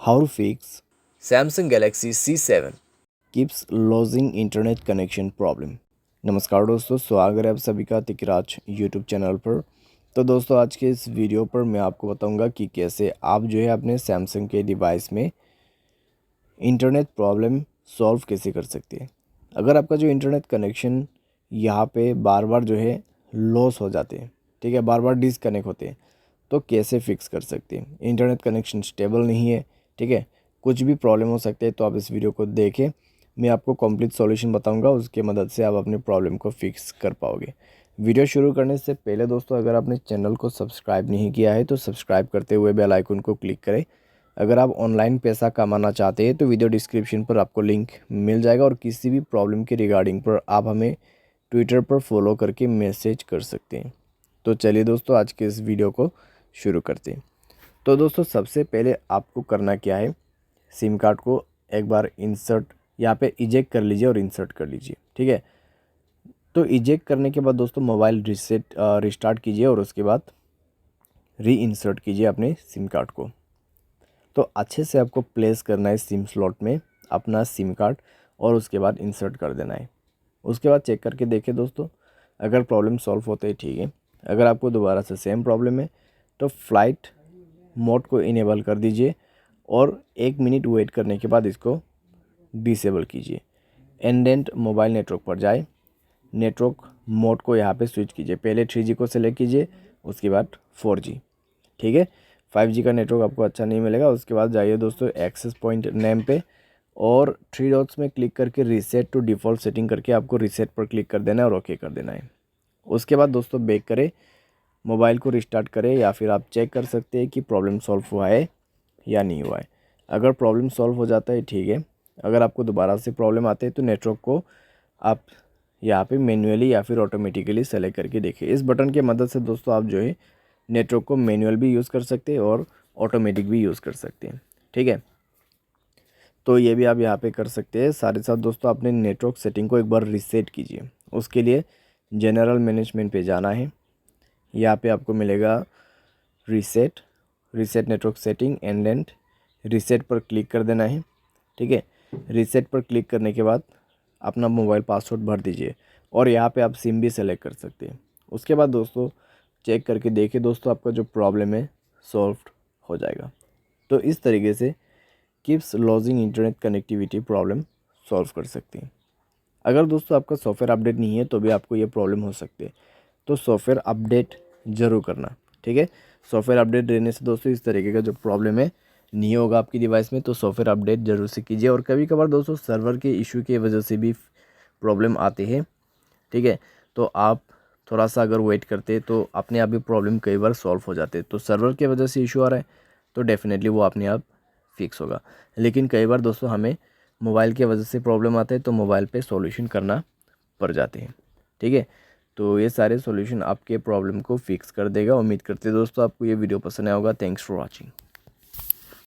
How to fix Samsung Galaxy C7। keeps losing internet connection problem. नमस्कार दोस्तों, स्वागत है आप सभी का तिकराज यूट्यूब चैनल पर। तो दोस्तों, आज के इस वीडियो पर मैं आपको बताऊंगा कि कैसे आप जो है अपने सैमसंग के डिवाइस में इंटरनेट प्रॉब्लम सॉल्व कैसे कर सकते हैं। अगर आपका जो इंटरनेट कनेक्शन यहाँ पे बार बार जो है लॉस हो जाते हैं, ठीक है, बार बार डिसकनेक्ट होते हैं, तो कैसे फिक्स कर सकते हैं। इंटरनेट कनेक्शन स्टेबल नहीं है, ठीक है, कुछ भी प्रॉब्लम हो सकते हैं, तो आप इस वीडियो को देखें। मैं आपको कंप्लीट सॉल्यूशन बताऊंगा, उसके मदद से आप अपने प्रॉब्लम को फिक्स कर पाओगे। वीडियो शुरू करने से पहले दोस्तों, अगर आपने चैनल को सब्सक्राइब नहीं किया है तो सब्सक्राइब करते हुए बेल आइकन को क्लिक करें। अगर आप ऑनलाइन पैसा कमाना चाहते हैं तो वीडियो डिस्क्रिप्शन पर आपको लिंक मिल जाएगा, और किसी भी प्रॉब्लम के रिगार्डिंग पर आप हमें ट्विटर पर फॉलो करके मैसेज कर सकते हैं। तो चलिए दोस्तों, आज के इस वीडियो को शुरू करते हैं। तो दोस्तों, सबसे पहले आपको करना क्या है, सिम कार्ड को एक बार इंसर्ट यहाँ पे इजेक्ट कर लीजिए और इंसर्ट कर लीजिए, ठीक है। तो इजेक्ट करने के बाद दोस्तों मोबाइल रिस्टार्ट कीजिए और उसके बाद री इंसर्ट कीजिए अपने सिम कार्ड को। तो अच्छे से आपको प्लेस करना है सिम स्लॉट में अपना सिम कार्ड, और उसके बाद इंसर्ट कर देना है। उसके बाद चेक करके देखें दोस्तों, अगर प्रॉब्लम सॉल्व होते हैं ठीक है। अगर आपको दोबारा से सेम प्रॉब्लम है तो फ्लाइट मोड को इनेबल कर दीजिए, और 1 मिनट वेट करने के बाद इसको डिसेबल कीजिए। एंडेंट मोबाइल नेटवर्क पर जाए, नेटवर्क मोड को यहाँ पे स्विच कीजिए। पहले 3G को सेलेक्ट कीजिए, उसके बाद 4G, ठीक है। 5G का नेटवर्क आपको अच्छा नहीं मिलेगा। उसके बाद जाइए दोस्तों एक्सेस पॉइंट नेम पे, और 3 डॉट्स में क्लिक करके रीसेट टू डिफ़ॉल्ट सेटिंग करके आपको रीसेट पर क्लिक कर देना है और ओके कर देना है। उसके बाद दोस्तों बैक करें, मोबाइल को रिस्टार्ट करें, या फिर आप चेक कर सकते हैं कि प्रॉब्लम सॉल्व हुआ है या नहीं हुआ है। अगर प्रॉब्लम सॉल्व हो जाता है ठीक है। अगर आपको दोबारा से प्रॉब्लम आते हैं तो नेटवर्क को आप यहाँ पे मैन्युअली या फिर ऑटोमेटिकली सेलेक्ट करके देखिए। इस बटन की मदद से दोस्तों आप जो है नेटवर्क को मैनुअल भी यूज़ कर सकते हैं और ऑटोमेटिक भी यूज़ कर सकते हैं, ठीक है। तो ये भी आप यहाँ पे कर सकते हैं। साथ ही साथ दोस्तों अपने नेटवर्क सेटिंग को एक बार रीसेट कीजिए। उसके लिए जनरल मैनेजमेंट पे जाना है। यहाँ पे आपको मिलेगा reset network setting and reset पर क्लिक कर देना है, ठीक है। रीसेट पर क्लिक करने के बाद अपना मोबाइल पासवर्ड भर दीजिए, और यहाँ पे आप सिम भी सेलेक्ट कर सकते हैं। उसके बाद दोस्तों चेक करके देखिए दोस्तों, आपका जो प्रॉब्लम है सॉल्व हो जाएगा। तो इस तरीके से keeps lodging internet connectivity problem solve कर सकते हैं। अगर दोस्तों आपका सॉफ्टवेयर अपडेट नहीं है तो भी आपको ये प्रॉब्लम हो सकती है, तो सॉफ्टवेयर अपडेट ज़रूर करना, ठीक है। सॉफ्टवेयर अपडेट रहने से दोस्तों इस तरीके का जो प्रॉब्लम है नहीं होगा आपकी डिवाइस में। तो सॉफ्टवेयर अपडेट ज़रूर से कीजिए। और कभी कभार दोस्तों सर्वर के इशू की वजह से भी प्रॉब्लम आती है, ठीक है। तो आप थोड़ा सा अगर वेट करते तो अपने आप भी प्रॉब्लम कई बार सॉल्व हो जाते। तो सर्वर की वजह से इशू आ रहा है तो डेफिनेटली वो अपने आप फिक्स होगा। लेकिन कई बार दोस्तों हमें मोबाइल की वजह से प्रॉब्लम आते हैं तो मोबाइल पे सॉल्यूशन करना पड़ जाते हैं, ठीक है। तो ये सारे सॉल्यूशन आपके प्रॉब्लम को फिक्स कर देगा। उम्मीद करते हैं दोस्तों आपको ये वीडियो पसंद आया होगा। Thanks for watching.